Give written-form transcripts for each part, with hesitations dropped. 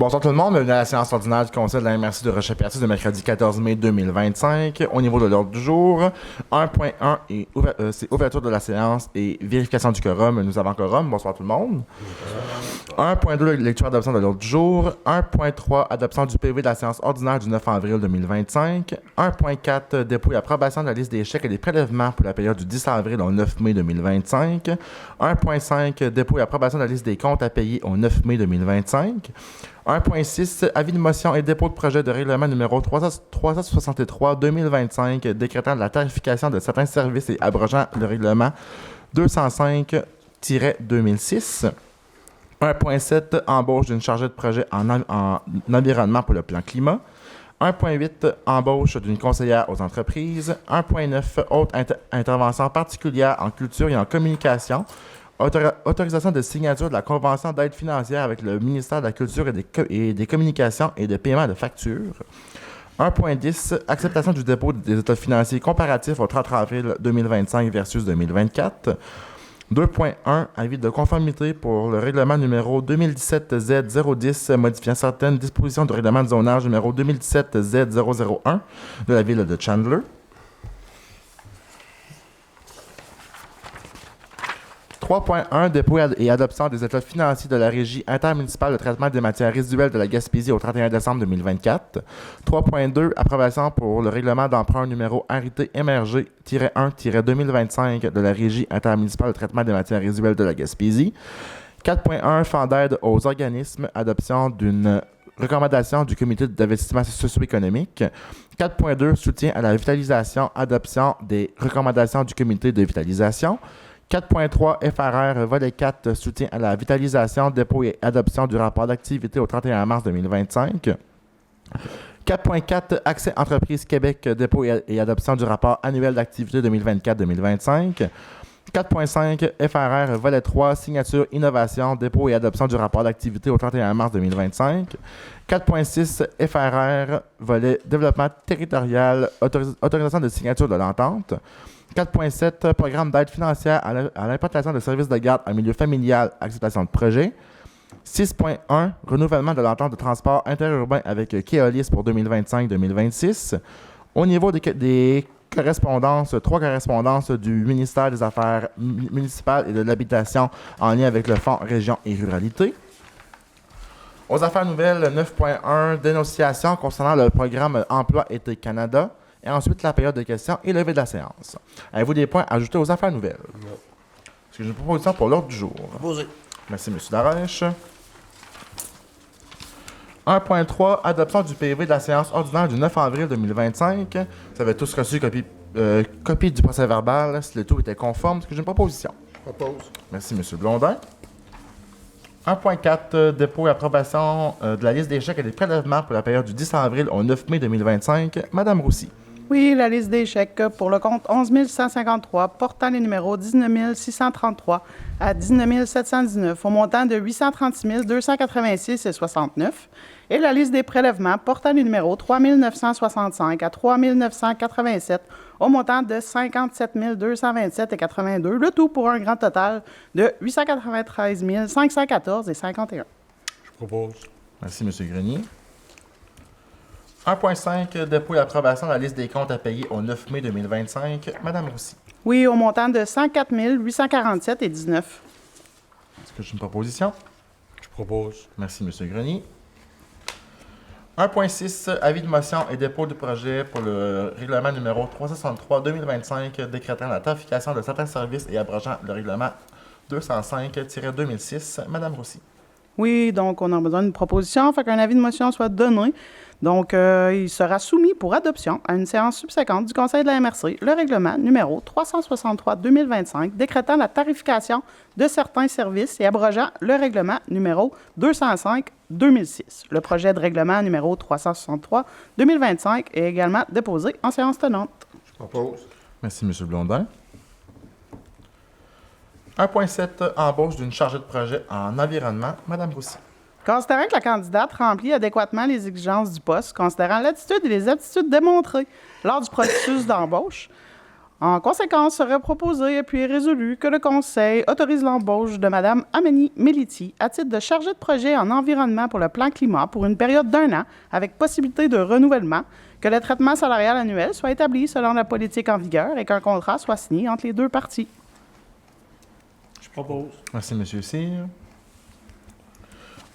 Bonsoir tout le monde, bienvenue à la séance ordinaire du Conseil de la MRC de Rochepierre de mercredi 14 mai 2025. Au niveau de l'ordre du jour, 1.1 c'est ouverture de la séance et vérification du quorum. Nous avons quorum. Bonsoir tout le monde. 1.2 lecture adoption de l'ordre du jour. 1.3 adoption du PV de la séance ordinaire du 9 avril 2025. 1.4 dépôt et approbation de la liste des chèques et des prélèvements pour la période du 10 avril au 9 mai 2025. 1.5 dépôt et approbation de la liste des comptes à payer au 9 mai 2025. 1.6 avis de motion et dépôt de projet de règlement numéro 363-2025 décrétant la tarification de certains services et abrogeant le règlement 205-2006. 1.7 embauche d'une chargée de projet en environnement pour le plan climat. 1.8 embauche d'une conseillère aux entreprises. 1.9 autres interventions particulières en culture et en communication. Autorisation de signature de la convention d'aide financière avec le ministère de la Culture et des Communications et de paiement de factures. 1.10 acceptation du dépôt des états financiers comparatifs au 30 avril 2025 versus 2024. 2.1 avis de conformité pour le règlement numéro 2017-Z010 modifiant certaines dispositions du règlement de zonage numéro 2017-Z001 de la ville de Chandler. 3.1 dépôt et adoption des états financiers de la Régie intermunicipale de traitement des matières résiduelles de la Gaspésie au 31 décembre 2024. 3.2 approbation pour le règlement d'emprunt numéro arrêté MRG-1-2025 de la Régie intermunicipale de traitement des matières résiduelles de la Gaspésie. 4.1 fonds d'aide aux organismes, adoption d'une recommandation du comité d'investissement socio-économique. 4.2 soutien à la vitalisation, adoption des recommandations du comité de vitalisation. 4.3 FRR, volet 4, soutien à la vitalisation, dépôt et adoption du rapport d'activité au 31 mars 2025. 4.4 Accès Entreprise Québec, dépôt et adoption du rapport annuel d'activité 2024-2025. 4.5 FRR, volet 3, signature, innovation, dépôt et adoption du rapport d'activité au 31 mars 2025. 4.6 FRR, volet développement territorial, autorisation de signature de l'entente. 4.7 Programme d'aide financière à l'implantation de services de garde en milieu familial, acceptation de projet. 6.1 Renouvellement de l'entente de transport interurbain avec Keolis pour 2025-2026. Au niveau des correspondances, 3 correspondances du ministère des Affaires municipales et de l'Habitation en lien avec le Fonds Région et Ruralité. Aux affaires nouvelles, 9.1 Dénonciation concernant le programme Emploi-Été Canada. Et ensuite, la période de questions et levée de la séance. Avez-vous des points à ajouter aux affaires nouvelles? Non. Est-ce que j'ai une proposition pour l'ordre du jour? Proposé. Merci, M. Darèche. 1.3 Adoption du PV de la séance ordinaire du 9 avril 2025. Vous avez tous reçu copie du procès-verbal. Si le tout était conforme, est-ce que j'ai une proposition? Je propose. Merci, M. Blondin. 1.4 Dépôt et approbation de la liste des chèques et des prélèvements pour la période du 10 avril au 9 mai 2025. Madame Roussy. Oui, la liste des chèques pour le compte 11 153 portant les numéros 19 633 à 19 719 au montant de 836 286,69 et la liste des prélèvements portant les numéros 3 965 à 3 987 au montant de 57 227,82, le tout pour un grand total de 893 514,51. Je propose. Merci, M. Grenier. 1.5 Dépôt et approbation de la liste des comptes à payer au 9 mai 2025. Madame Roussy. Oui, au montant de 104 847,19. Est-ce que j'ai une proposition? Je propose. Merci, M. Grenier. 1.6 Avis de motion et dépôt du projet pour le règlement numéro 363-2025 décrétant la tarification de certains services et abrogeant le règlement 205-2006. Madame Roussy. Oui, donc on a besoin d'une proposition, afin qu'un avis de motion soit donné. Donc, il sera soumis pour adoption à une séance subséquente du Conseil de la MRC, le règlement numéro 363-2025, décrétant la tarification de certains services et abrogeant le règlement numéro 205-2006. Le projet de règlement numéro 363-2025 est également déposé en séance tenante. Je propose. Merci, M. Blondin. 1.7 Embauche d'une chargée de projet en environnement. Madame Roussy. Considérant que la candidate remplit adéquatement les exigences du poste, considérant l'attitude et les aptitudes démontrées lors du processus d'embauche, En conséquence, serait proposé puis résolu que le Conseil autorise l'embauche de Mme Amélie Meliti à titre de chargée de projet en environnement pour le plan climat pour une période d'1 an avec possibilité de renouvellement, que le traitement salarial annuel soit établi selon la politique en vigueur et qu'un contrat soit signé entre les deux parties. Je propose. Merci, M. Cyr.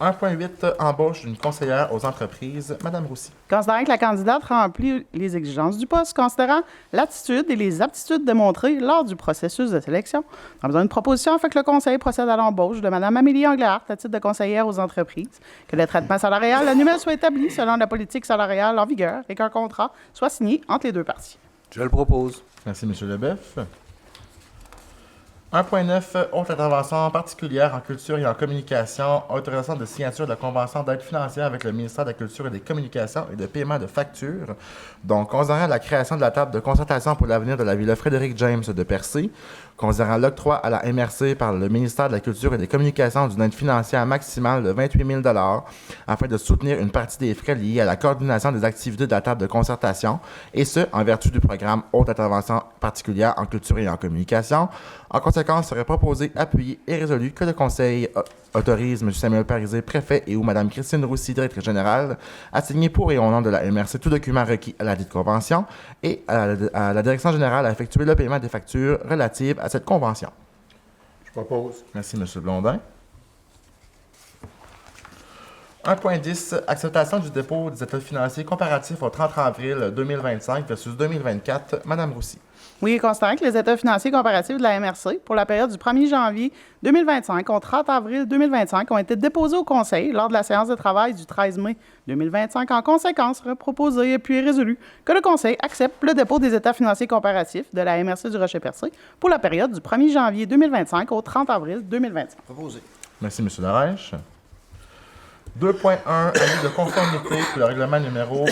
1.8, embauche d'une conseillère aux entreprises. Mme Roussy. Considérant que la candidate remplit les exigences du poste, considérant l'attitude et les aptitudes démontrées lors du processus de sélection, on a besoin d'une proposition afin que le Conseil procède à l'embauche de Mme Amélie Anglehart à titre de conseillère aux entreprises, que le traitement salarial annuel soit établi selon la politique salariale en vigueur et qu'un contrat soit signé entre les deux parties. Je le propose. Merci, M. Leboeuf. 1.9, autre intervention particulière en culture et en communication, autorisation de signature de la convention d'aide financière avec le ministère de la Culture et des Communications et de paiement de factures. Donc, considérant la création de la table de concertation pour l'avenir de la Villa Frédéric James de Percé, considérant l'octroi à la MRC par le ministère de la Culture et des Communications d'une aide financière maximale de 28 000 afin de soutenir une partie des frais liés à la coordination des activités de la table de concertation, et ce, en vertu du programme Haute intervention particulière en culture et en communication. En conséquence, serait proposé, appuyé et résolu que le Conseil autorise M. Samuel Parisé, préfet, et ou Mme Christine Roussy, directrice générale, à signer pour et au nom de la MRC tout document requis à la dite convention et à la direction générale à effectuer le paiement des factures relatives à cette convention. Je propose. Merci, M. Blondin. 1.10, acceptation du dépôt des états financiers comparatifs au 30 avril 2025 versus 2024. Mme Roussy. Oui, considérant que les états financiers comparatifs de la MRC pour la période du 1er janvier 2025 au 30 avril 2025 ont été déposés au Conseil lors de la séance de travail du 13 mai 2025. En conséquence, serait proposé puis résolu que le Conseil accepte le dépôt des états financiers comparatifs de la MRC du Rocher-Percé pour la période du 1er janvier 2025 au 30 avril 2025. Proposé. Merci, M. Darèche. 2.1, avis de conformité pour le règlement numéro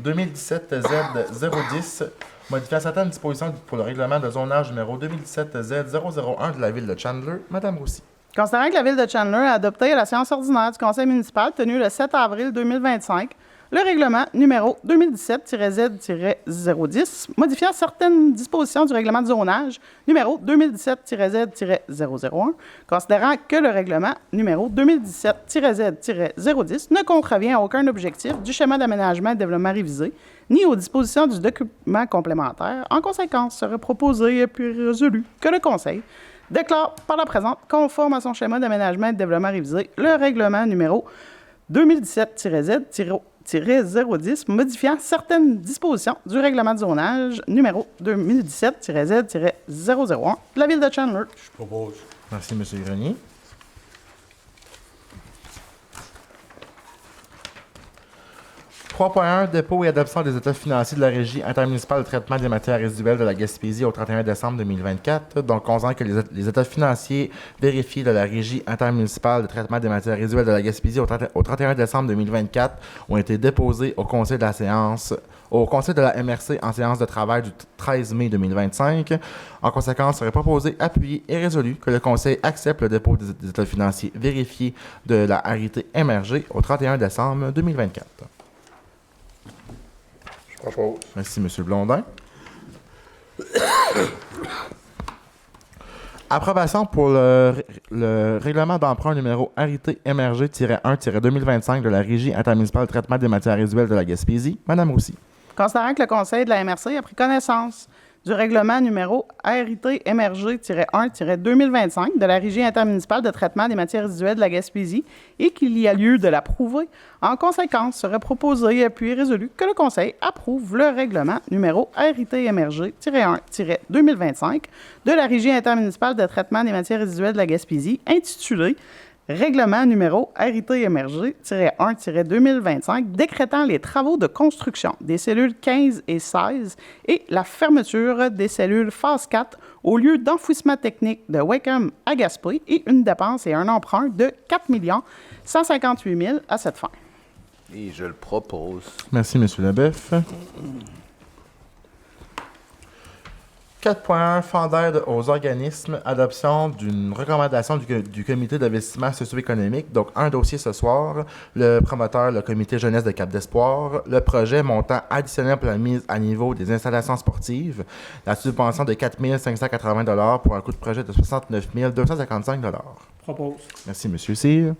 2017-Z010, modifiant certaines dispositions pour le règlement de zonage numéro 2017-Z001 de la ville de Chandler. Mme Roussy. Considérant que la ville de Chandler a adopté à la séance ordinaire du Conseil municipal tenue le 7 avril 2025 le règlement numéro 2017-Z-010, modifiant certaines dispositions du règlement de zonage numéro 2017-Z-001, considérant que le règlement numéro 2017-Z-010 ne contrevient à aucun objectif du schéma d'aménagement et de développement révisé, ni aux dispositions du document complémentaire. En conséquence, serait proposé et puis résolu que le Conseil déclare par la présente conforme à son schéma d'aménagement et de développement révisé le règlement numéro 2017-Z-010 modifiant certaines dispositions du règlement de zonage numéro 2017-Z-001 de la ville de Chandler. Je propose. Merci, M. Grenier. 3.1, dépôt et adoption des états financiers de la Régie intermunicipale de traitement des matières résiduelles de la Gaspésie au 31 décembre 2024. Donc, considérant que les états financiers vérifiés de la Régie intermunicipale de traitement des matières résiduelles de la Gaspésie au 31 décembre 2024 ont été déposés au Conseil de la MRC en séance de travail du 13 mai 2025. En conséquence, il serait proposé, appuyé et résolu que le Conseil accepte le dépôt des états financiers vérifiés de la RIT MRG au 31 décembre 2024. Je propose. Merci, M. Blondin. Approbation pour le règlement d'emprunt numéro RIT MRG-1-2025 de la Régie intermunicipale de traitement des matières résiduelles de la Gaspésie. Mme Roussy. Considérant que le Conseil de la MRC a pris connaissance du règlement numéro RIT MRG-1-2025 de la Régie intermunicipale de traitement des matières résiduelles de la Gaspésie et qu'il y a lieu de l'approuver, en conséquence, serait proposé puis résolu que le Conseil approuve le règlement numéro RIT MRG-1-2025 de la Régie intermunicipale de traitement des matières résiduelles de la Gaspésie, intitulé Règlement numéro RIT-MRG-1-2025 décrétant les travaux de construction des cellules 15 et 16 et la fermeture des cellules phase 4 au lieu d'enfouissement technique de Wakeham à Gaspé et une dépense et un emprunt de 4 158 000 à cette fin. Et je le propose. Merci, M. Leboeuf. 4.1 Fonds d'aide aux organismes, adoption d'une recommandation du comité d'investissement socio-économique. Donc, un dossier ce soir. Le promoteur, le comité jeunesse de Cap d'Espoir. Le projet montant additionnel pour la mise à niveau des installations sportives. La subvention de 4 580 $ pour un coût de projet de 69 255 $. Propose. Merci, M. Cyr.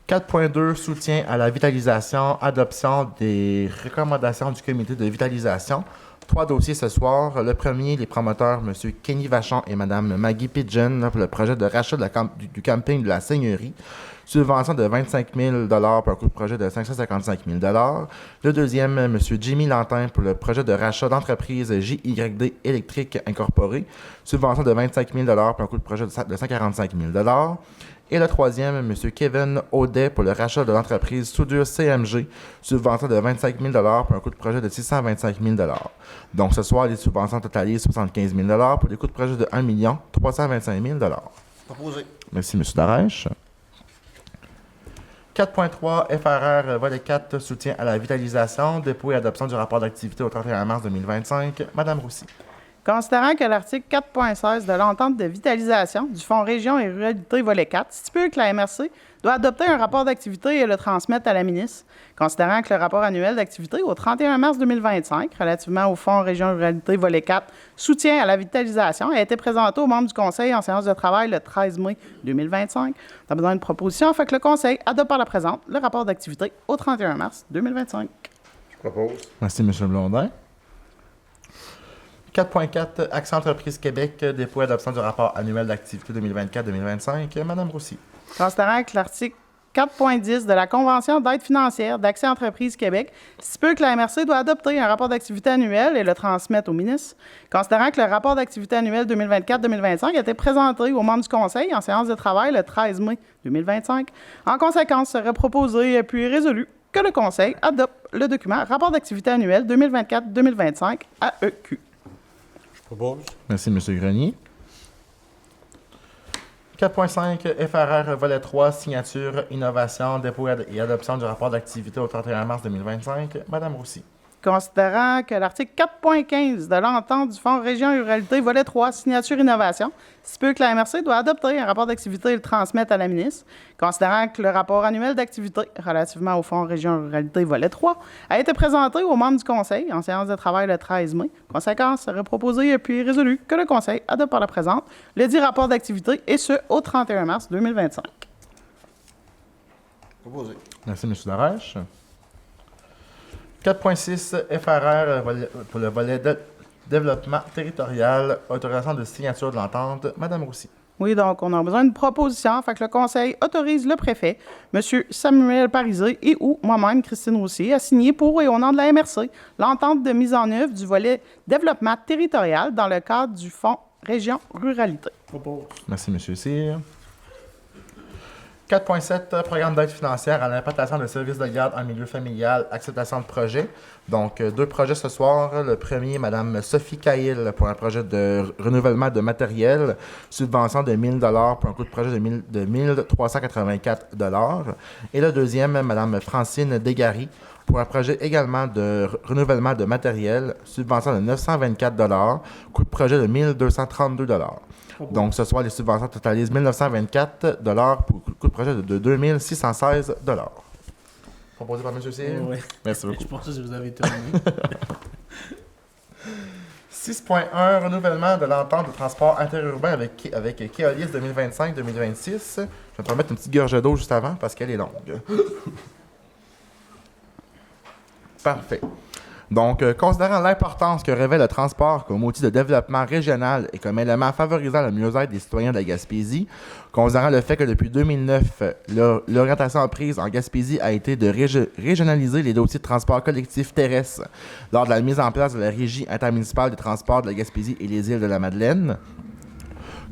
4.2 Soutien à la vitalisation, adoption des recommandations du comité de vitalisation. 3 dossiers ce soir. Le premier, les promoteurs, M. Kenny Vachon et Mme Maggie Pidgeon, pour le projet de rachat du camping de la Seigneurie. Subvention de 25 000 $ pour un coût de projet de 555 000 $. Le deuxième, M. Jimmy Lantin, pour le projet de rachat d'entreprise JYD Électrique Incorporée. Subvention de 25 000 $ pour un coût de projet de 145 000 $. Et le troisième, M. Kevin Audet, pour le rachat de l'entreprise Soudure CMG, subvention de 25 000 $ pour un coût de projet de 625 000 $. Donc, ce soir, les subventions totalisent 75 000 $, pour des coûts de projet de 1 325 000 $. Proposé. Merci, M. Darèche. 4.3 FRR, volet 4, soutien à la vitalisation, dépôt et adoption du rapport d'activité au 31 mars 2025. Mme Roussy. Considérant que l'article 4.16 de l'entente de vitalisation du Fonds Région et Ruralité volet 4 stipule que la MRC doit adopter un rapport d'activité et le transmettre à la ministre, considérant que le rapport annuel d'activité au 31 mars 2025 relativement au Fonds Région et Ruralité volet 4 soutien à la vitalisation a été présenté aux membres du Conseil en séance de travail le 13 mai 2025. On a besoin d'une proposition afin que le Conseil adopte par la présente le rapport d'activité au 31 mars 2025. Je propose. Merci, M. Blondin. 4.4 Action Entreprise Québec, dépôt et adoption du rapport annuel d'activité 2024-2025. Mme Roussy. Considérant que l'article 4.10 de la Convention d'aide financière d'Action Entreprise Québec stipule que la MRC doit adopter un rapport d'activité annuel et le transmettre au ministre. Considérant que le rapport d'activité annuel 2024-2025 a été présenté aux membres du Conseil en séance de travail le 13 mai 2025, en conséquence, serait proposé puis résolu que le Conseil adopte le document rapport d'activité annuel 2024-2025 AEQ. Je propose. Merci, M. Grenier. 4.5 FRR, volet 3, signature, innovation, dépôt et adoption du rapport d'activité au 31 mars 2025. Mme Roussy. Considérant que l'article 4.15 de l'entente du Fonds Région et Ruralité, volet 3, signature innovation, stipule que la MRC doit adopter un rapport d'activité et le transmettre à la ministre. Considérant que le rapport annuel d'activité relativement au Fonds Région et Ruralité, volet 3, a été présenté aux membres du Conseil en séance de travail le 13 mai. Conséquence, serait proposé puis résolu que le Conseil adopte par la présente le dit rapport d'activité et ce, au 31 mars 2025. Proposé. Merci, M. Darèche. 4.6 FRR pour le volet de développement territorial, autorisation de signature de l'entente. Mme Roussy. Oui, donc on a besoin d'une proposition afin que le Conseil autorise le préfet, M. Samuel Parisé et ou moi-même, Christine Roussy, à signer pour et au nom de la MRC l'entente de mise en œuvre du volet développement territorial dans le cadre du Fonds Région Ruralité. Propose. Merci, M. Cyr. 4.7 Programme d'aide financière à l'implantation de services de garde en milieu familial, acceptation de projet. Donc, 2 projets ce soir. Le premier, Mme Sophie Cahill, pour un projet de renouvellement de matériel, subvention de 1 000 $ pour un coût de projet de 1 384 $. Et le deuxième, Mme Francine Desgaris, pour un projet également de renouvellement de matériel, subvention de 924 $, coût de projet de 1 232 $. Donc, ce soir, les subventions totalisent 1 924 $ pour coût de projet de 2 616 $. Proposé par M. Cyr. Oui. Merci beaucoup. Je pense que vous avez terminé. 6.1 Renouvellement de l'entente de transport interurbain avec Keolis 2025-2026. Je vais me permettre une petite gorgée d'eau juste avant parce qu'elle est longue. Parfait. Donc, considérant l'importance que revêt le transport comme outil de développement régional et comme élément favorisant le mieux-être des citoyens de la Gaspésie, considérant le fait que depuis 2009, l'orientation prise en Gaspésie a été de régionaliser les dossiers de transport collectif terrestre lors de la mise en place de la Régie intermunicipale des transports de la Gaspésie et les îles de la Madeleine,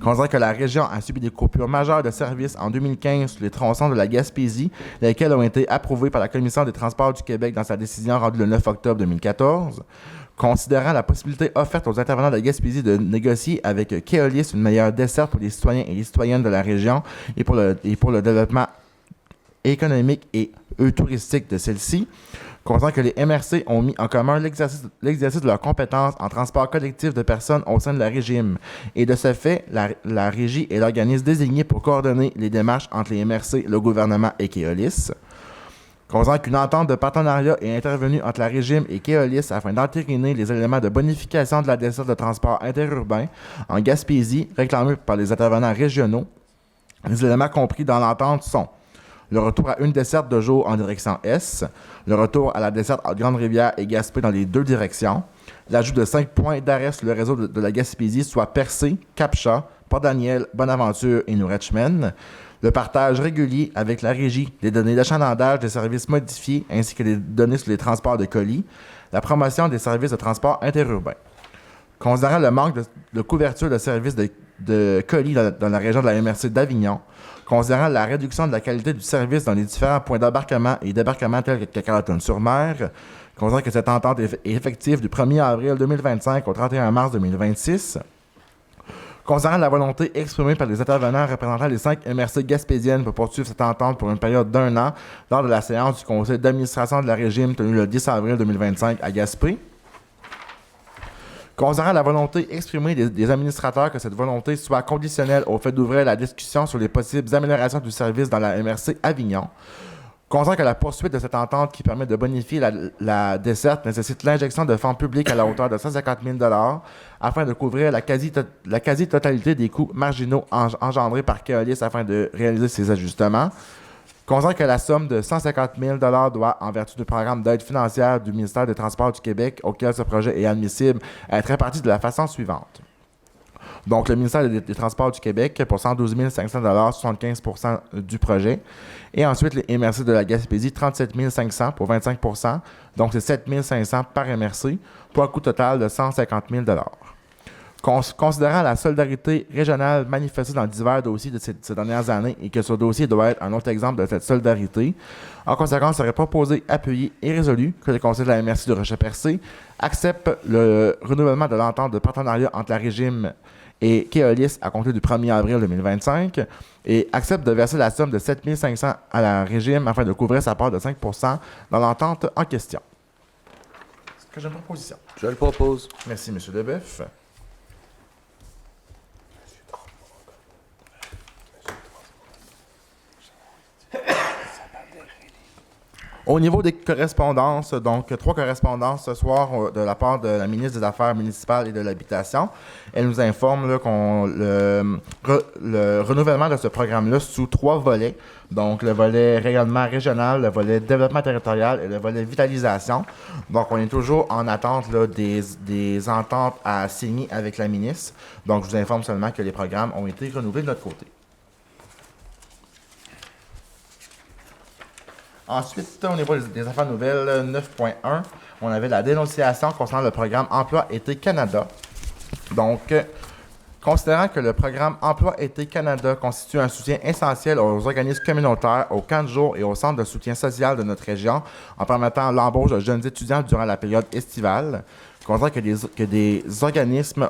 considérant que la région a subi des coupures majeures de services en 2015 sur les tronçons de la Gaspésie, lesquels ont été approuvés par la Commission des transports du Québec dans sa décision rendue le 9 octobre 2014, considérant la possibilité offerte aux intervenants de la Gaspésie de négocier avec Keolis une meilleure desserte pour les citoyens et les citoyennes de la région et pour le développement économique et touristique de celle-ci, Considérant que les MRC ont mis en commun l'exercice de leurs compétences en transport collectif de personnes au sein de la régime. Et de ce fait, la régie est l'organisme désigné pour coordonner les démarches entre les MRC, le gouvernement et Keolis. Considérant qu'une entente de partenariat est intervenue entre la régime et Keolis afin d'entériner les éléments de bonification de la desserte de transport interurbain en Gaspésie réclamés par les intervenants régionaux. Les éléments compris dans l'entente sont le retour à une desserte de jour en direction Est, le retour à la desserte entre Grande-Rivière et Gaspé dans les deux directions, l'ajout de 5 points d'arrêt sur le réseau de la Gaspésie, soit Percé, Cap-Chat, Port-Daniel, Bonaventure et New Richmond, le partage régulier avec la régie des données d'achalandage des services modifiés ainsi que les données sur les transports de colis, la promotion des services de transport interurbain. Considérant le manque de couverture de services de colis dans la région de la MRC d'Avignon, considérant la réduction de la qualité du service dans les différents points d'embarquement et débarquement tels que Carleton-sur-Mer, considérant que cette entente est effective du 1er avril 2025 au 31 mars 2026, considérant la volonté exprimée par les intervenants représentant les 5 MRC gaspésiennes pour poursuivre cette entente pour une période d'1 an lors de la séance du conseil d'administration de la régime tenue le 10 avril 2025 à Gaspé, considérant la volonté exprimée des administrateurs que cette volonté soit conditionnelle au fait d'ouvrir la discussion sur les possibles améliorations du service dans la MRC Avignon, considérant que la poursuite de cette entente qui permet de bonifier la desserte nécessite l'injection de fonds publics à la hauteur de 150 000 $ afin de couvrir la quasi-totalité des coûts marginaux engendrés par Keolis afin de réaliser ces ajustements, considérant que la somme de 150 000 $ doit, en vertu du programme d'aide financière du ministère des Transports du Québec auquel ce projet est admissible, être réparti de la façon suivante. Donc, le ministère des Transports du Québec pour 112 500 $, 75 % du projet. Et ensuite, les MRC de la Gaspésie, 37 500 pour 25 %. Donc, c'est 7 500 par MRC pour un coût total de 150 000 $. Considérant la solidarité régionale manifestée dans divers dossiers de ces dernières années et que ce dossier doit être un autre exemple de cette solidarité, en conséquence, il serait proposé, appuyé et résolu que le Conseil de la MRC de Rocher-Percé accepte le renouvellement de l'entente de partenariat entre la régime et Keolis à compter du 1er avril 2025 et accepte de verser la somme de 7 500 à la régime afin de couvrir sa part de 5 % dans l'entente en question. Est-ce que j'ai une proposition? Je le propose. Merci, M. Leboeuf. Au niveau des correspondances, donc 3 correspondances ce soir de la part de la ministre des Affaires municipales et de l'Habitation. Elle nous informe là, le renouvellement de ce programme-là sous 3 volets. Donc, le volet rayonnement régional, le volet développement territorial et le volet vitalisation. Donc, on est toujours en attente là, des ententes à signer avec la ministre. Donc, je vous informe seulement que les programmes ont été renouvelés de notre côté. Ensuite, au niveau des affaires nouvelles 9.1, on avait la dénonciation concernant le programme Emploi Été Canada. Donc, considérant que le programme Emploi Été Canada constitue un soutien essentiel aux organismes communautaires, aux camps de jour et aux centres de soutien social de notre région, en permettant l'embauche de jeunes étudiants durant la période estivale, considérant que des organismes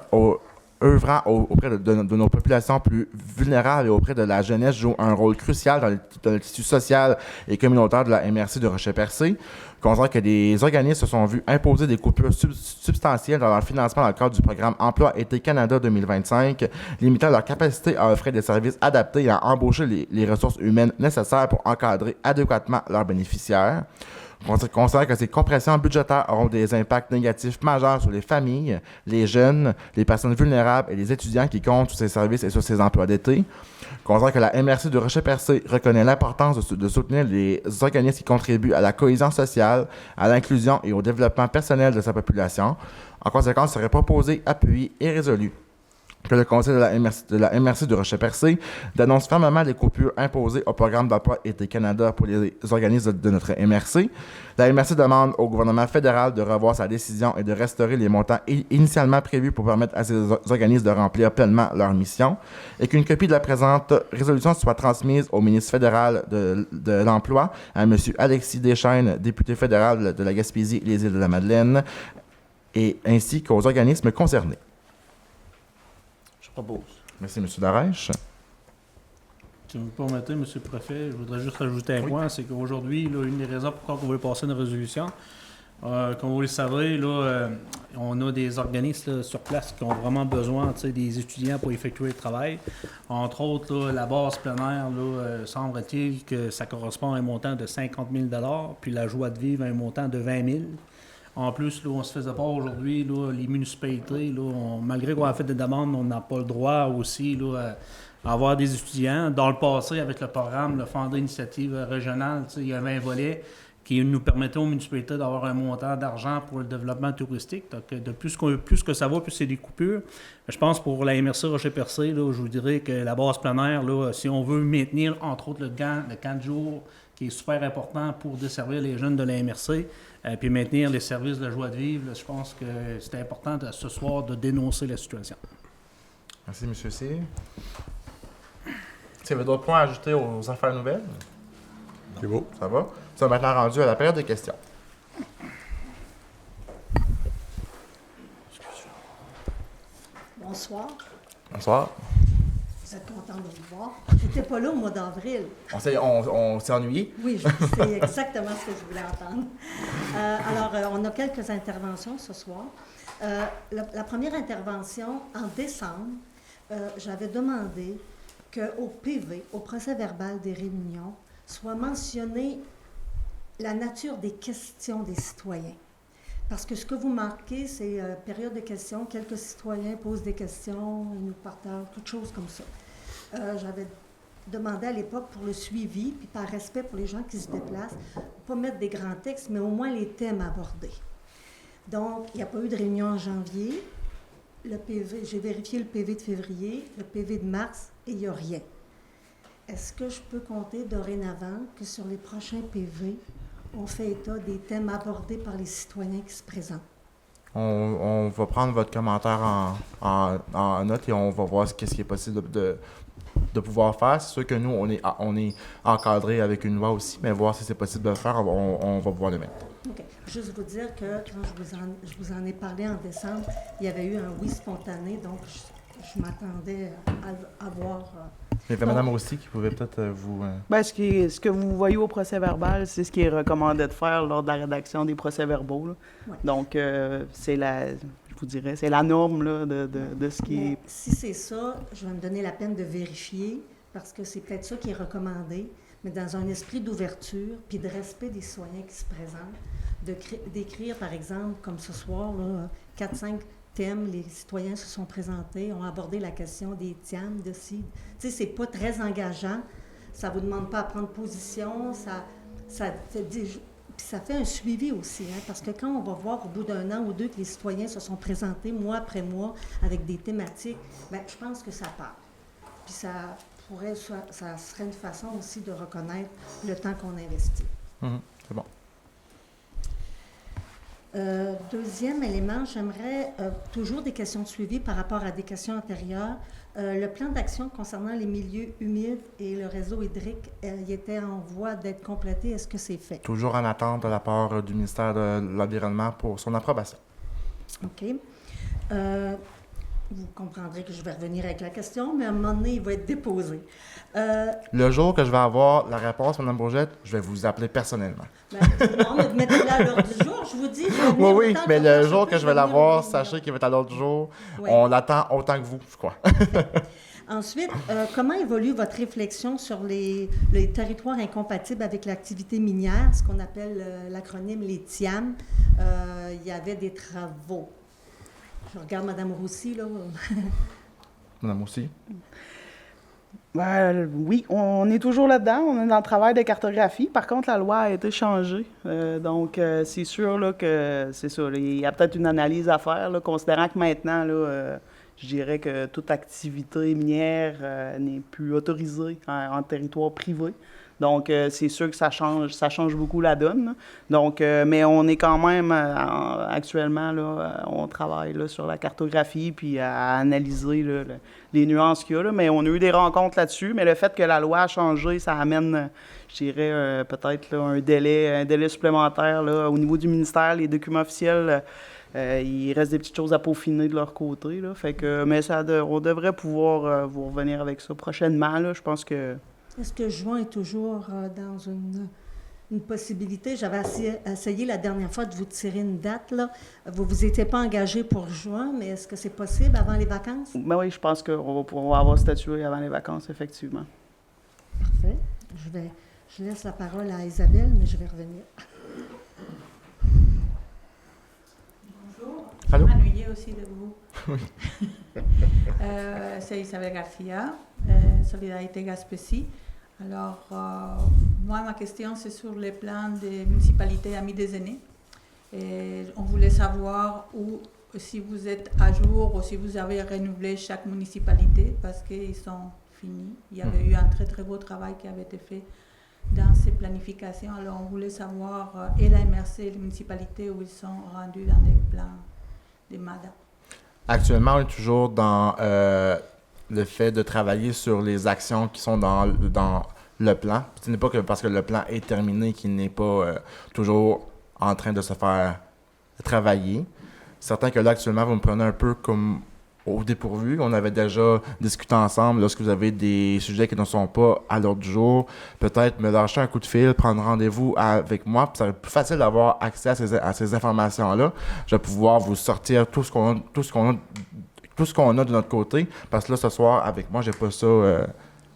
œuvrant auprès de nos populations plus vulnérables et auprès de la jeunesse jouent un rôle crucial dans le tissu social et communautaire de la MRC de Rocher-Percé. Considérant que des organismes se sont vus imposer des coupures substantielles dans leur financement dans le cadre du programme Emploi Été Canada 2025, limitant leur capacité à offrir des services adaptés et à embaucher les ressources humaines nécessaires pour encadrer adéquatement leurs bénéficiaires. On considère que ces compressions budgétaires auront des impacts négatifs majeurs sur les familles, les jeunes, les personnes vulnérables et les étudiants qui comptent sur ces services et sur ces emplois d'été. On considère que la MRC de Rocher-Percé reconnaît l'importance de soutenir les organismes qui contribuent à la cohésion sociale, à l'inclusion et au développement personnel de sa population. En conséquence, il serait proposé, appuyé et résolu que le Conseil de la MRC de Rocher-Percé dénonce fermement les coupures imposées au programme d'emploi Été Canada pour les organismes de notre MRC. La MRC demande au gouvernement fédéral de revoir sa décision et de restaurer les montants initialement prévus pour permettre à ces organismes de remplir pleinement leur mission et qu'une copie de la présente résolution soit transmise au ministre fédéral de l'Emploi, à M. Alexis Deschênes, député fédéral de la Gaspésie et les Îles-de-la-Madeleine, et ainsi qu'aux organismes concernés. Je propose. Merci, M. Darèche. tu me permettez, M. le Préfet, je voudrais juste rajouter un point, c'est qu'aujourd'hui, là, une des raisons pourquoi on veut passer une résolution, comme vous le savez, là, on a des organismes là, sur place qui ont vraiment besoin des étudiants pour effectuer le travail. Entre autres, là, la base plein air, semble-t-il que ça correspond à un montant de 50 000 $, puis la joie de vivre à un montant de 20 000 $. En plus, là, on se faisait pas aujourd'hui, là, les municipalités, là, malgré qu'on a fait des demandes, on n'a pas le droit aussi là, à avoir des étudiants. Dans le passé, avec le programme, le Fonds d'initiative régionale, il y avait un volet qui nous permettait aux municipalités d'avoir un montant d'argent pour le développement touristique. Donc, de plus que ça va, plus c'est des coupures. Je pense pour la MRC Rocher-Percé, là, je vous dirais que la base plein air, là, si on veut maintenir, entre autres, le camp de jour, qui est super important pour desservir les jeunes de la MRC, puis maintenir les services de joie de vivre, là, je pense que c'est important ce soir de dénoncer la situation. Merci, M. C. Est-ce qu'il y avait d'autres points à ajouter aux affaires nouvelles? C'est beau. Ça va? Nous sommes maintenant rendus à la période de questions. Bonsoir. Bonsoir. Vous êtes content de vous voir. J'étais pas là au mois d'avril. On s'est ennuyé? Oui, c'est exactement ce que je voulais entendre. On a quelques interventions ce soir. La première intervention, en décembre, j'avais demandé qu'au PV, au procès-verbal des réunions, soit mentionnée la nature des questions des citoyens. Parce que ce que vous marquez, c'est période de questions, quelques citoyens posent des questions, ils nous partagent, toutes choses comme ça. J'avais demandé à l'époque pour le suivi, puis par respect pour les gens qui se déplacent, pas mettre des grands textes, mais au moins les thèmes abordés. Donc, il n'y a pas eu de réunion en janvier. Le PV, j'ai vérifié le PV de février, le PV de mars, et il n'y a rien. Est-ce que je peux compter dorénavant que sur les prochains PV, on fait état des thèmes abordés par les citoyens qui se présentent? On va prendre votre commentaire en note et on va voir ce qui est possible de pouvoir faire. C'est sûr que nous, on est encadré avec une loi aussi, mais voir si c'est possible de le faire, on va pouvoir le mettre. OK. Juste vous dire que quand je vous en ai parlé en décembre, il y avait eu un oui spontané, donc je m'attendais à voir... Il y avait Mme Rossi qui pouvait peut-être vous... Bien, ce que vous voyez au procès-verbal, c'est ce qui est recommandé de faire lors de la rédaction des procès-verbaux. Là. Ouais. Donc, c'est la norme là, de ce qui est... Si c'est ça, je vais me donner la peine de vérifier, parce que c'est peut-être ça qui est recommandé, mais dans un esprit d'ouverture puis de respect des citoyens qui se présentent, d'écrire, par exemple, comme ce soir, 4-5 thèmes, les citoyens se sont présentés, ont abordé la question des TIAM, de CID. Tu sais, c'est pas très engageant, ça vous demande pas à prendre position, puis ça fait un suivi aussi, hein, parce que quand on va voir au bout d'un an ou deux que les citoyens se sont présentés mois après mois avec des thématiques, bien, je pense que ça part. Puis ça serait une façon aussi de reconnaître le temps qu'on investit. C'est bon. Deuxième élément, j'aimerais toujours des questions de suivi par rapport à des questions antérieures. Le plan d'action concernant les milieux humides et le réseau hydrique, il était en voie d'être complété. Est-ce que c'est fait? Toujours en attente de la part du ministère de l'Environnement pour son approbation. OK. Vous comprendrez que je vais revenir avec la question, mais à un moment donné, il va être déposé. Le jour que je vais avoir la réponse, Mme Bourgette, je vais vous appeler personnellement. Non, mais mettez-la à l'heure du jour. Je vous dis, je vais venir Oui, autant mais que le je jour peux, que je vais venir l'avoir, au réunion. sachez qu'il va être à l'autre jour. Oui. On l'attend autant que vous, je crois. Ensuite, comment évolue votre réflexion sur les territoires incompatibles avec l'activité minière, ce qu'on appelle l'acronyme les TIAM? Il y avait des travaux. Je regarde Mme Roussy, là. Mme aussi. Ben, oui, on est toujours là-dedans. On est dans le travail de cartographie. Par contre, la loi a été changée. Donc, c'est sûr là, que c'est ça. Là, il y a peut-être une analyse à faire, là, considérant que maintenant, là, je dirais que toute activité minière n'est plus autorisée en territoire privé. Donc, c'est sûr que ça change beaucoup la donne. Là. Donc, mais on est quand même, actuellement, là, on travaille là, sur la cartographie puis à analyser là, les nuances qu'il y a. Là. Mais on a eu des rencontres là-dessus. Mais le fait que la loi a changé, ça amène, je dirais, peut-être là, un délai supplémentaire là, au niveau du ministère. Les documents officiels, il reste des petites choses à peaufiner de leur côté. Là. Fait que, mais on devrait pouvoir vous revenir avec ça prochainement. Là. Je pense que Est-ce que juin est toujours dans une possibilité? J'avais essayé la dernière fois de vous tirer une date, là. Vous vous étiez pas engagé pour juin, mais est-ce que c'est possible avant les vacances? Ben oui, je pense qu'on va pouvoir avoir statué avant les vacances, effectivement. Parfait. Je laisse la parole à Isabelle, mais je vais revenir. Bonjour, Allô? je m'ennuyais aussi de vous. Oui. C'est Isabelle Garcia, Solidarité Gaspésie. Alors, moi, ma question, c'est sur le plan des municipalités Amis des aînés. Et on voulait savoir si vous êtes à jour ou si vous avez renouvelé chaque municipalité parce qu'ils sont finis. Il y avait eu un très, très beau travail qui avait été fait dans ces planifications. Alors, on voulait savoir, et la MRC et les municipalités, où ils sont rendus dans des plans des MADA. Actuellement, on est toujours dans le fait de travailler sur les actions qui sont dans le plan. Ce n'est pas que parce que le plan est terminé qu'il n'est pas toujours en train de se faire travailler. C'est certain que là, actuellement, vous me prenez un peu comme au dépourvu. On avait déjà discuté ensemble. Lorsque vous avez des sujets qui ne sont pas à l'ordre du jour, peut-être me lâcher un coup de fil, prendre rendez-vous avec moi. Puis ça va être plus facile d'avoir accès à ces informations-là. Je vais pouvoir vous sortir tout ce qu'on a de notre côté. Parce que là, ce soir, avec moi, j'ai pas ça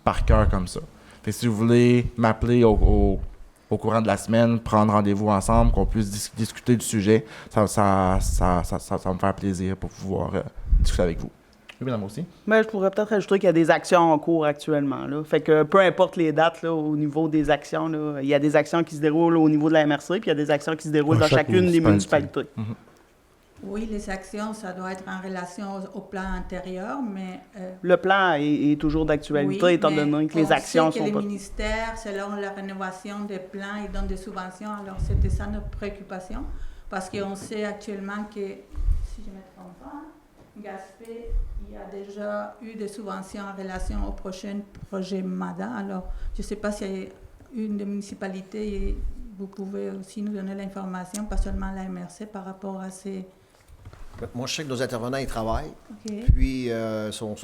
par cœur comme ça. Fait que si vous voulez m'appeler au courant de la semaine, prendre rendez-vous ensemble, qu'on puisse discuter du sujet, ça va me faire plaisir pour pouvoir discuter avec vous. Oui, madame aussi. Mais je pourrais peut-être ajouter qu'il y a des actions en cours actuellement, là. Fait que peu importe les dates, là, au niveau des actions, là, il y a des actions qui se déroulent au niveau de la MRC, puis il y a des actions qui se déroulent dans chacune des municipalités. Mm-hmm. Oui, les actions, ça doit être en relation au plan antérieur, mais... Le plan est toujours d'actualité, oui, étant donné que les actions sont sont les pas... ministères, selon la rénovation des plans, ils donnent des subventions. Alors, c'était ça notre préoccupation, parce qu'on sait actuellement que, si je ne me trompe pas, Gaspé, il y a déjà eu des subventions en relation au prochain projet MADA. Alors, je ne sais pas s'il y a une des municipalités, et vous pouvez aussi nous donner l'information, pas seulement la MRC, par rapport à ces... Moi, je sais que nos intervenants, ils travaillent, puis sont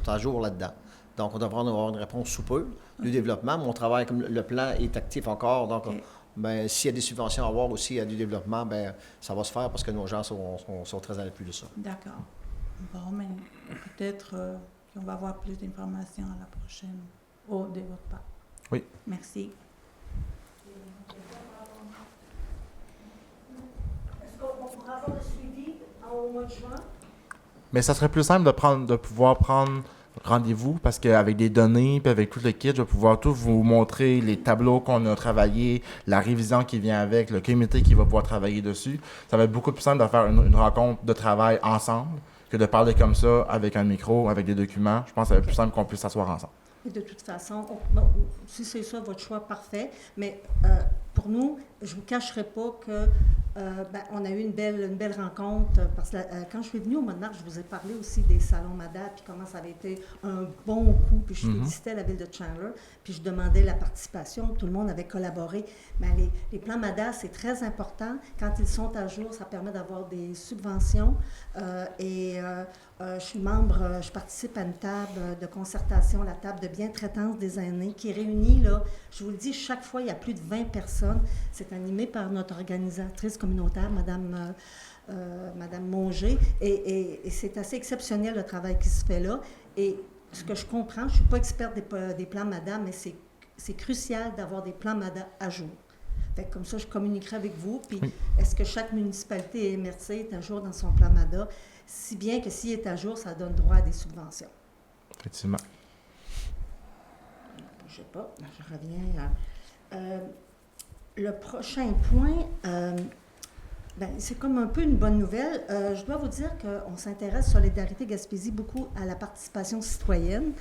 à jour là-dedans. Donc, on devrait avoir une réponse sous peu du développement. Mon travail, comme le plan est actif encore, donc ben, s'il y a des subventions à avoir aussi à du développement, ben, ça va se faire parce que nos gens sont très à l'appui de ça. D'accord. Bon, mais peut-être qu'on va avoir plus d'informations à la prochaine, de votre part. Oui. Merci. Est-ce qu'on pourra avoir le suivi au mois de juin? Mais ça serait plus simple de pouvoir prendre rendez-vous parce qu'avec des données puis avec tout le kit, je vais pouvoir tout vous montrer les tableaux qu'on a travaillés, la révision qui vient avec, le comité qui va pouvoir travailler dessus. Ça va être beaucoup plus simple de faire une rencontre de travail ensemble que de parler comme ça avec un micro, avec des documents. Je pense que ça va être plus simple qu'on puisse s'asseoir ensemble. Et de toute façon, si c'est ça votre choix, parfait. Mais pour nous, je ne vous cacherai pas que on a eu une belle rencontre. Parce que quand je suis venue au mois de mars, je vous ai parlé aussi des salons MADA, puis comment ça avait été un bon coup. Puis je félicitais la ville de Chandler, puis je demandais la participation. Tout le monde avait collaboré. Mais les plans MADA, c'est très important. Quand ils sont à jour, ça permet d'avoir des subventions. Je suis membre, je participe à une table de concertation, la table de bientraitance des aînés, qui réunit, là, je vous le dis, chaque fois, il y a plus de 20 personnes. C'est animé par notre organisatrice communautaire, Madame Monger, et c'est assez exceptionnel le travail qui se fait là. Et ce que je comprends, je ne suis pas experte des plans MADA, mais c'est crucial d'avoir des plans MADA à jour. Fait que comme ça, je communiquerai avec vous. Puis, est-ce que chaque municipalité et MRC est à jour dans son plan MADA? Si bien que s'il est à jour, ça donne droit à des subventions. Effectivement. Je sais pas, je reviens. Le prochain point, c'est comme un peu une bonne nouvelle. Je dois vous dire qu'on s'intéresse, Solidarité Gaspésie, beaucoup à la participation citoyenne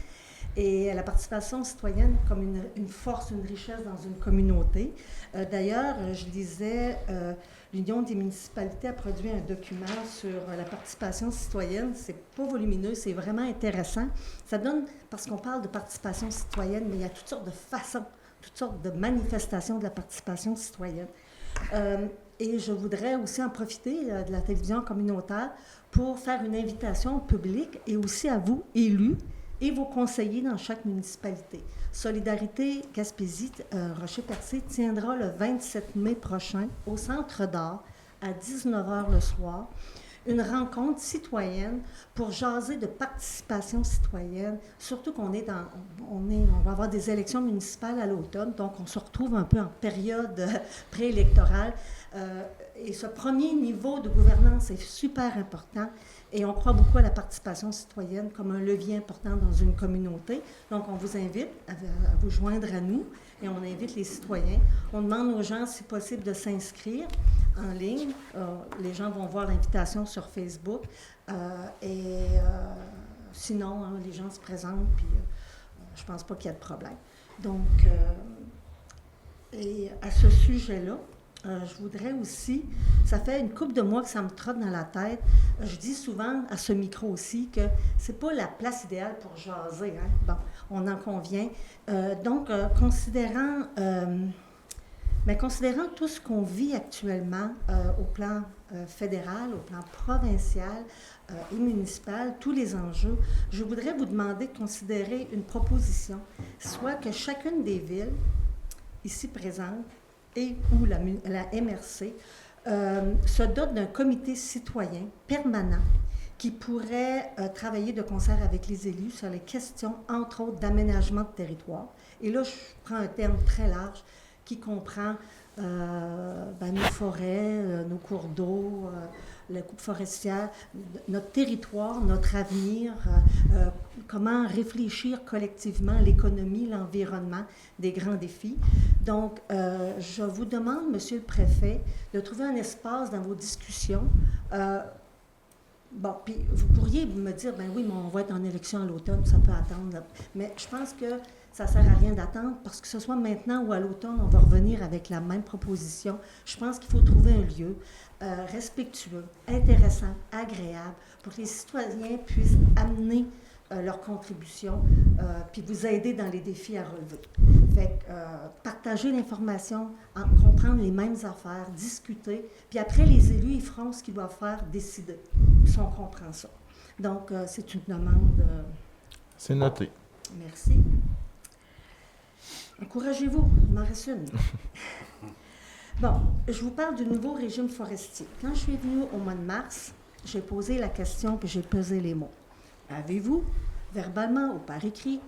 et à la participation citoyenne comme une force, une richesse dans une communauté. D'ailleurs, je lisais, l'Union des municipalités a produit un document sur la participation citoyenne. C'est pas volumineux, c'est vraiment intéressant. Ça donne, parce qu'on parle de participation citoyenne, mais il y a toutes sortes de façons, toutes sortes de manifestations de la participation citoyenne. Et je voudrais aussi en profiter de la télévision communautaire pour faire une invitation au public et aussi à vous, élus et vos conseillers dans chaque municipalité. Solidarité Gaspésie Rocher-Percé tiendra le 27 mai prochain au Centre d'art à 19h le soir une rencontre citoyenne pour jaser de participation citoyenne, surtout qu'on est on va avoir des élections municipales à l'automne, donc on se retrouve un peu en période préélectorale. Et ce premier niveau de gouvernance est super important et on croit beaucoup à la participation citoyenne comme un levier important dans une communauté. Donc, on vous invite à vous joindre à nous et on invite les citoyens. On demande aux gens, si possible, de s'inscrire en ligne. Les gens vont voir l'invitation sur Facebook sinon, les gens se présentent puis je pense pas qu'il y a de problème. Donc, et à ce sujet-là, je voudrais aussi, ça fait une couple de mois que ça me trotte dans la tête, je dis souvent à ce micro aussi que c'est pas la place idéale pour jaser, hein? Bon, on en convient. Donc, considérant tout ce qu'on vit actuellement au plan fédéral, au plan provincial et municipal, tous les enjeux, je voudrais vous demander de considérer une proposition, soit que chacune des villes ici présentes et ou la MRC se dote d'un comité citoyen permanent qui pourrait travailler de concert avec les élus sur les questions, entre autres, d'aménagement de territoire. Et là, je prends un terme très large qui comprend nos forêts, nos cours d'eau, la coupe forestière, notre territoire, notre avenir, comment réfléchir collectivement l'économie, l'environnement, des grands défis. Donc, je vous demande, Monsieur le Préfet, de trouver un espace dans vos discussions. Bon, puis vous pourriez me dire, ben oui, mais on va être en élection à l'automne, ça peut attendre. Là. Mais je pense que ça ne sert à rien d'attendre parce que ce soit maintenant ou à l'automne, on va revenir avec la même proposition. Je pense qu'il faut trouver un lieu respectueux, intéressant, agréable pour que les citoyens puissent amener leur contribution puis vous aider dans les défis à relever. Fait que partager l'information, comprendre les mêmes affaires, discuter, puis après, les élus, ils feront ce qu'ils doivent faire, décider, si on comprend ça. Donc, c'est une demande... C'est noté. Merci. Encouragez-vous, il m'en reste une. Bon, je vous parle du nouveau régime forestier. Quand je suis venue au mois de mars, j'ai posé la question puis j'ai pesé les mots. Avez-vous, verbalement ou par écrit,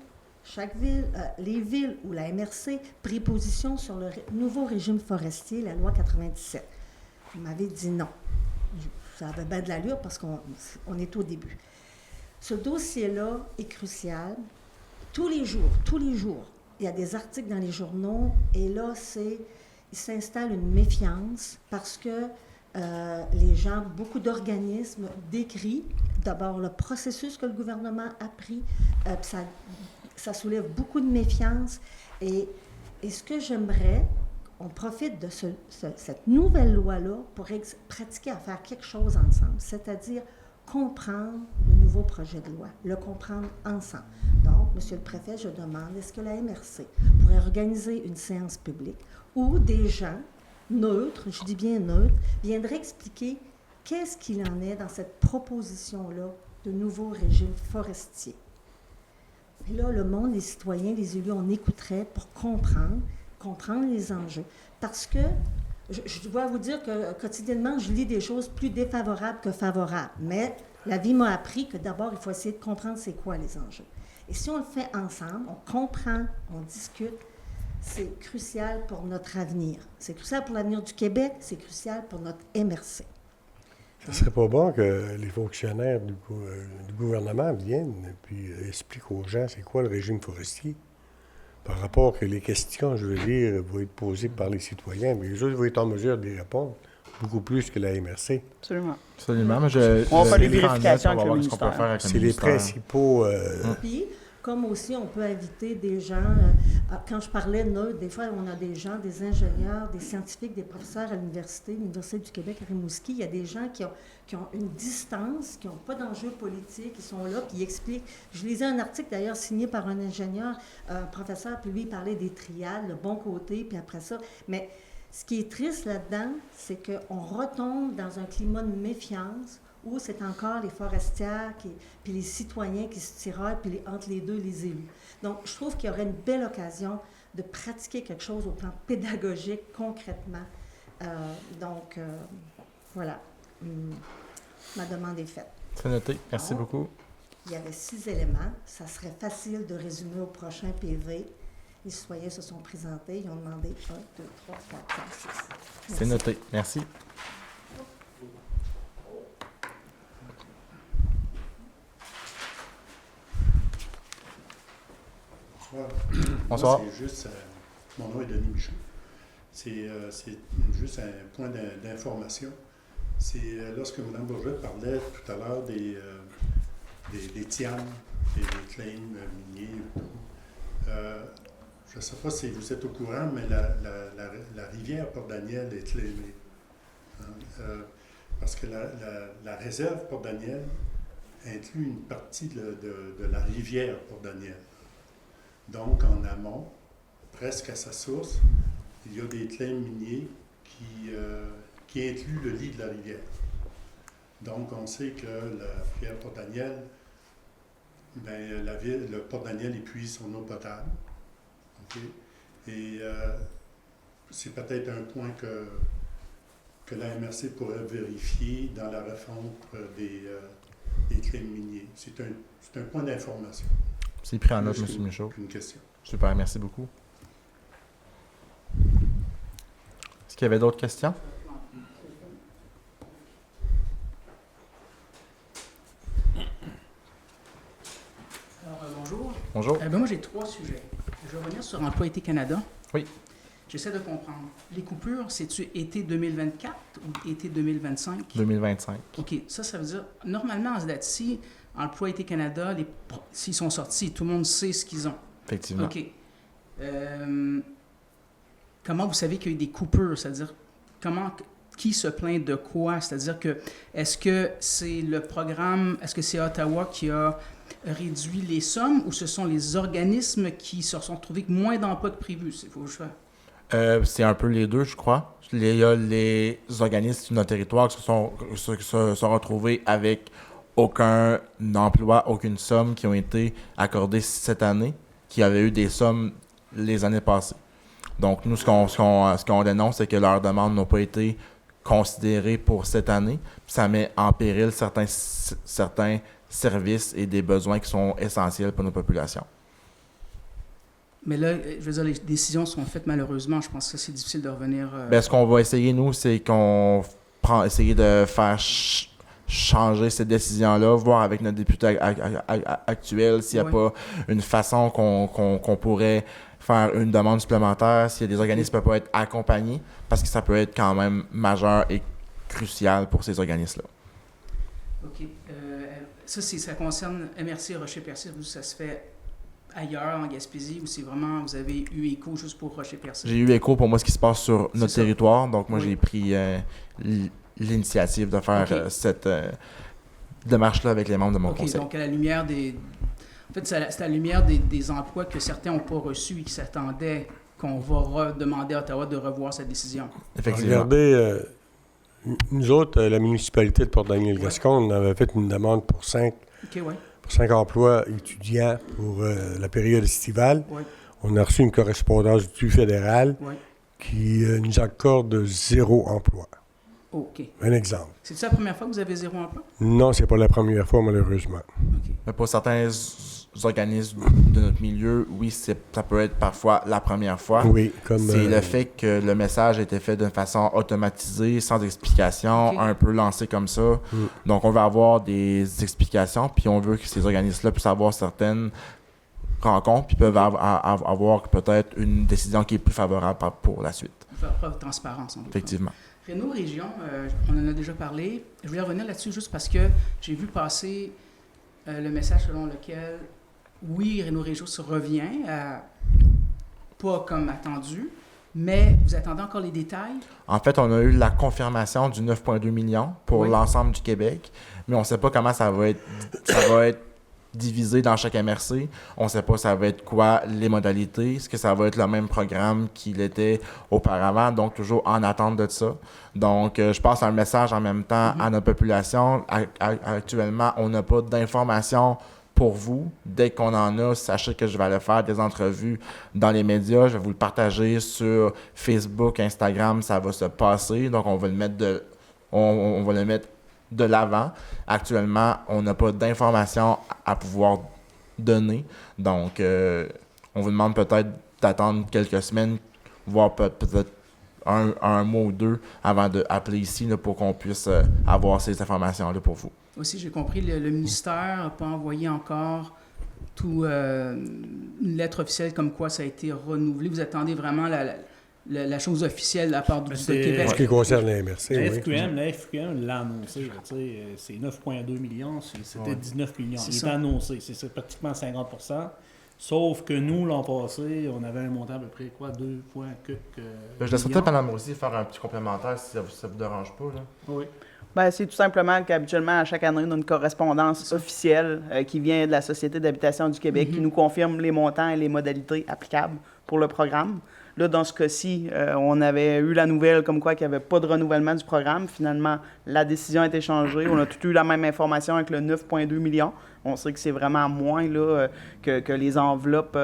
chaque ville, les villes ou la MRC, pris position sur le nouveau régime forestier, la loi 97? Vous m'avez dit non. Ça avait bien de l'allure parce qu'on est au début. Ce dossier-là est crucial. Tous les jours, il y a des articles dans les journaux et là, il s'installe une méfiance parce que les gens, beaucoup d'organismes décrient d'abord le processus que le gouvernement a pris, ça soulève beaucoup de méfiance et ce que j'aimerais, on profite de cette nouvelle loi-là pour pratiquer à faire quelque chose ensemble, c'est-à-dire comprendre le nouveau projet de loi, le comprendre ensemble. Donc, Monsieur le Préfet, je demande, est-ce que la MRC pourrait organiser une séance publique où des gens neutres, je dis bien neutres, viendraient expliquer qu'est-ce qu'il en est dans cette proposition-là de nouveau régime forestier. Et là, le monde, les citoyens, les élus, on écouterait pour comprendre les enjeux. Parce que je dois vous dire que quotidiennement, je lis des choses plus défavorables que favorables. Mais la vie m'a appris que d'abord, il faut essayer de comprendre c'est quoi les enjeux. Et si on le fait ensemble, on comprend, on discute, c'est crucial pour notre avenir. C'est crucial pour l'avenir du Québec, c'est crucial pour notre MRC. Ça serait pas bon que les fonctionnaires du gouvernement viennent et puis expliquent aux gens c'est quoi le régime forestier. Par rapport que les questions, je veux dire, vont être posées par les citoyens, mais les autres vont être en mesure de répondre beaucoup plus que la MRC. Absolument. Absolument. Mais on va faire des vérifications avec le ministère. C'est les principaux... Puis, comme aussi, on peut inviter des gens, quand je parlais de neutre, des fois, on a des gens, des ingénieurs, des scientifiques, des professeurs à l'Université du Québec à Rimouski. Il y a des gens qui ont une distance, qui n'ont pas d'enjeux politiques, qui sont là, qui expliquent. Je lisais un article, d'ailleurs, signé par un ingénieur, un professeur, puis lui, il parlait des triades, le bon côté, puis après ça. Mais Ce qui est triste là-dedans, c'est qu'on retombe dans un climat de méfiance où c'est encore les forestières puis les citoyens qui se tiraillent, puis entre les deux, les élus. Donc, je trouve qu'il y aurait une belle occasion de pratiquer quelque chose au plan pédagogique, concrètement. Voilà. Ma demande est faite. C'est noté. Merci beaucoup. Il y avait 6 éléments. Ça serait facile de résumer au prochain PV. Les citoyens se sont présentés. Ils ont demandé 1, 2, 3, 4, 5, 6. C'est noté. Merci. Bonsoir. Moi, c'est juste, mon nom est Denis Michaud. C'est juste un point d'information. C'est lorsque Mme Bourget parlait tout à l'heure des tianes, des claims miniers. Je ne sais pas si vous êtes au courant, mais la rivière Port-Daniel est claimée. Parce que la réserve Port-Daniel inclut une partie de la rivière Port-Daniel. Donc, en amont, presque à sa source, il y a des claims miniers qui incluent le lit de la rivière. Donc, on sait que la rivière Port-Daniel, le Port-Daniel épuise son eau potable. Okay? Et c'est peut-être un point que la MRC pourrait vérifier dans la refonte des claims miniers. C'est un point d'information. C'est pris en note, M. Michaud. Une question. Super, merci beaucoup. Est-ce qu'il y avait d'autres questions? Alors, bonjour. Bonjour. Moi, j'ai 3 sujets. Je vais revenir sur Emploi Été Canada. Oui. J'essaie de comprendre. Les coupures, c'est-tu été 2024 ou été 2025? 2025. OK. Ça veut dire, normalement, à ce date-ci, Emploi Été Canada, s'ils sont sortis, tout le monde sait ce qu'ils ont. Effectivement. OK. Comment vous savez qu'il y a eu des coupures? C'est-à-dire, qui se plaint de quoi? C'est-à-dire que, est-ce que c'est le programme, est-ce que c'est Ottawa qui a réduit les sommes ou ce sont les organismes qui se sont retrouvés avec moins d'emplois que prévu? Il faut que je fasse. C'est un peu les deux, je crois. Il y a les organismes sur notre territoire qui se sont retrouvés avec aucun emploi, aucune somme qui ont été accordées cette année, qui avaient eu des sommes les années passées. Donc, nous, ce qu'on dénonce, c'est que leurs demandes n'ont pas été considérées pour cette année. Ça met en péril certains services et des besoins qui sont essentiels pour nos populations. Mais là, je veux dire, les décisions sont faites malheureusement. Je pense que c'est difficile de revenir... Ce qu'on va essayer, nous, c'est essayer de faire changer cette décision-là, voir avec notre député actuel s'il n'y a pas une façon qu'on pourrait faire une demande supplémentaire, s'il y a des organismes qui ne peuvent pas être accompagnés, parce que ça peut être quand même majeur et crucial pour ces organismes-là. OK. Ça concerne MRC Rocher-Percé. Ça se fait ailleurs, en Gaspésie, ou c'est vraiment, vous avez eu écho juste pour Rocher-Percé? J'ai eu écho pour moi ce qui se passe sur notre territoire, donc moi j'ai pris l'initiative de faire cette démarche-là avec les membres de mon conseil. Donc à la lumière des... En fait, c'est à la lumière des emplois que certains n'ont pas reçus et qui s'attendaient qu'on va demander à Ottawa de revoir sa décision. Effectivement. Regardez, nous autres, la municipalité de Port-Daniel-Gascon, on avait fait une demande pour 5 emplois étudiants pour la période estivale. Ouais. On a reçu une correspondance du fédéral qui nous accorde 0 emploi. OK. Un exemple. C'est-tu la première fois que vous avez 0 emploi? Non, c'est pas la première fois, malheureusement. OK. Mais pour certains organismes de notre milieu, oui, ça peut être parfois la première fois. Oui, comme... C'est le fait que le message a été fait d'une façon automatisée, sans explication, un peu lancé comme ça. Donc, on veut avoir des explications, puis on veut que ces organismes-là puissent avoir certaines rencontres, puis peuvent avoir peut-être une décision qui est plus favorable pour la suite. Faire preuve de transparence. Effectivement. Réno Région, on en a déjà parlé. Je voulais revenir là-dessus juste parce que j'ai vu passer le message selon lequel, oui, Réno Région se revient, pas comme attendu, mais vous attendez encore les détails? En fait, on a eu la confirmation du 9,2 millions pour l'ensemble du Québec, mais on ne sait pas comment ça va être divisé dans chaque MRC. On ne sait pas ça va être quoi les modalités. Est-ce que ça va être le même programme qu'il était auparavant? Donc, toujours en attente de ça. Donc, je passe un message en même temps à notre population. Actuellement, on n'a pas d'informations pour vous. Dès qu'on en a, sachez que je vais aller faire des entrevues dans les médias. Je vais vous le partager sur Facebook, Instagram. Ça va se passer. Donc, on va le mettre on va le mettre de l'avant. Actuellement, on n'a pas d'informations à pouvoir donner. Donc, on vous demande peut-être d'attendre quelques semaines, voire peut-être un mois ou deux avant d'appeler ici là, pour qu'on puisse avoir ces informations-là pour vous. Aussi, j'ai compris, le ministère n'a pas envoyé encore une lettre officielle comme quoi ça a été renouvelé. Vous attendez vraiment la chose officielle de la part du Québec. En ce qui concerne la MRC, la FQM l'a annoncé. C'est 9,2 millions, c'était 19 millions. Il est annoncé, c'est pratiquement 50%. Sauf que nous, l'an passé, on avait un montant à peu près, 2 points je laisserai peut-être Mme aussi faire un petit complémentaire si ça vous dérange pas. Là. Oui. Ben, c'est tout simplement qu'habituellement, à chaque année, on a une correspondance officielle qui vient de la Société d'habitation du Québec qui nous confirme les montants et les modalités applicables pour le programme. Là, dans ce cas-ci, on avait eu la nouvelle comme quoi qu'il n'y avait pas de renouvellement du programme. Finalement, la décision a été changée. On a tout eu la même information avec le 9,2 millions. On sait que c'est vraiment moins là, que les enveloppes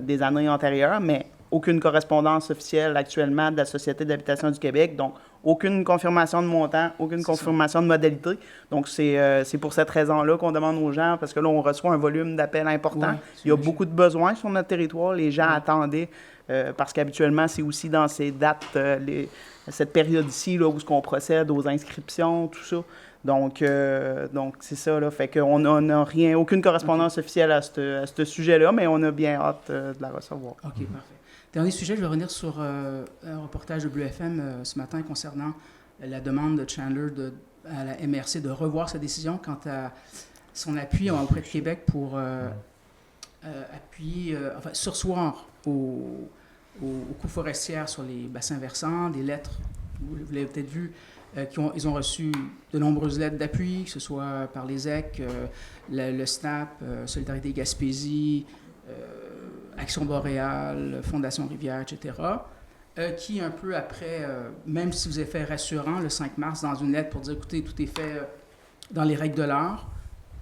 des années antérieures, mais aucune correspondance officielle actuellement de la Société d'habitation du Québec. Donc, aucune confirmation de montant, aucune confirmation de modalité. Donc, c'est pour cette raison-là qu'on demande aux gens, parce que là, on reçoit un volume d'appels important. Ouais, il y a beaucoup de besoins sur notre territoire. Les gens attendaient, parce qu'habituellement, c'est aussi dans ces dates, cette période-ci, là, où on procède aux inscriptions, tout ça. Donc c'est ça, là. Fait qu'on n'a rien, aucune correspondance officielle à ce sujet-là, mais on a bien hâte de la recevoir. OK, parfait. Dernier sujet, je vais revenir sur un reportage de Bleu FM ce matin concernant la demande de Chandler à la MRC de revoir sa décision quant à son appui auprès de Québec pour surseoir aux coûts forestières sur les bassins versants, des lettres, vous l'avez peut-être vu, ils ont reçu de nombreuses lettres d'appui, que ce soit par les EC, le SNAP, Solidarité Gaspésie, Action Boréale, Fondation Rivière, etc., qui, un peu après, même si vous avez fait rassurant le 5 mars dans une lettre pour dire, écoutez, tout est fait dans les règles de l'art,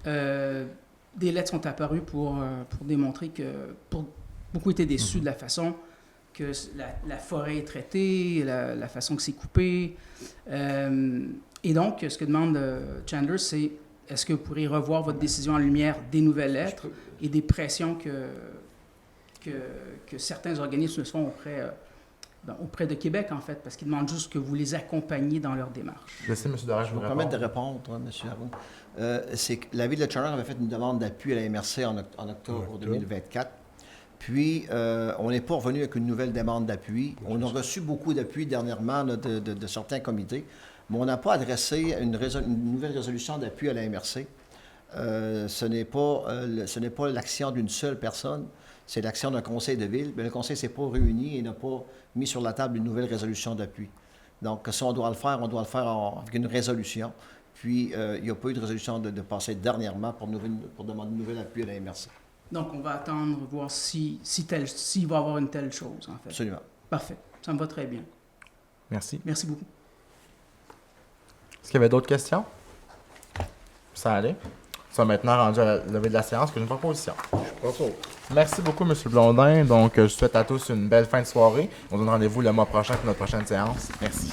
des lettres sont apparues pour démontrer que beaucoup étaient déçus de la façon que la forêt est traitée, la façon que c'est coupé. Et donc, ce que demande Chandler, c'est est-ce que vous pourriez revoir votre décision en lumière des nouvelles lettres et des pressions que certains organismes se font auprès de Québec, en fait, parce qu'ils demandent juste que vous les accompagniez dans leur démarche. Je vais me permettre de répondre, M. Haroun. C'est que la Ville de Chandler avait fait une demande d'appui à la MRC en octobre 2024. Puis, on n'est pas revenu avec une nouvelle demande d'appui. On a reçu beaucoup d'appui dernièrement là, de certains comités, mais on n'a pas adressé une nouvelle résolution d'appui à la MRC. Ce n'est pas l'action d'une seule personne, c'est l'action d'un conseil de ville. Mais le conseil ne s'est pas réuni et n'a pas mis sur la table une nouvelle résolution d'appui. Donc, si on doit le faire avec une résolution. Puis, il n'y a pas eu de résolution de passer dernièrement pour demander un nouvel appui à la MRC. Donc, on va attendre, voir s'il va y avoir une telle chose, en fait. Absolument. Parfait. Ça me va très bien. Merci. Merci beaucoup. Est-ce qu'il y avait d'autres questions? Ça allait. Ça a maintenant rendu à la levée de la séance que j'ai une proposition. Merci beaucoup, M. Blondin. Donc, je souhaite à tous une belle fin de soirée. On se donne rendez-vous le mois prochain pour notre prochaine séance. Merci.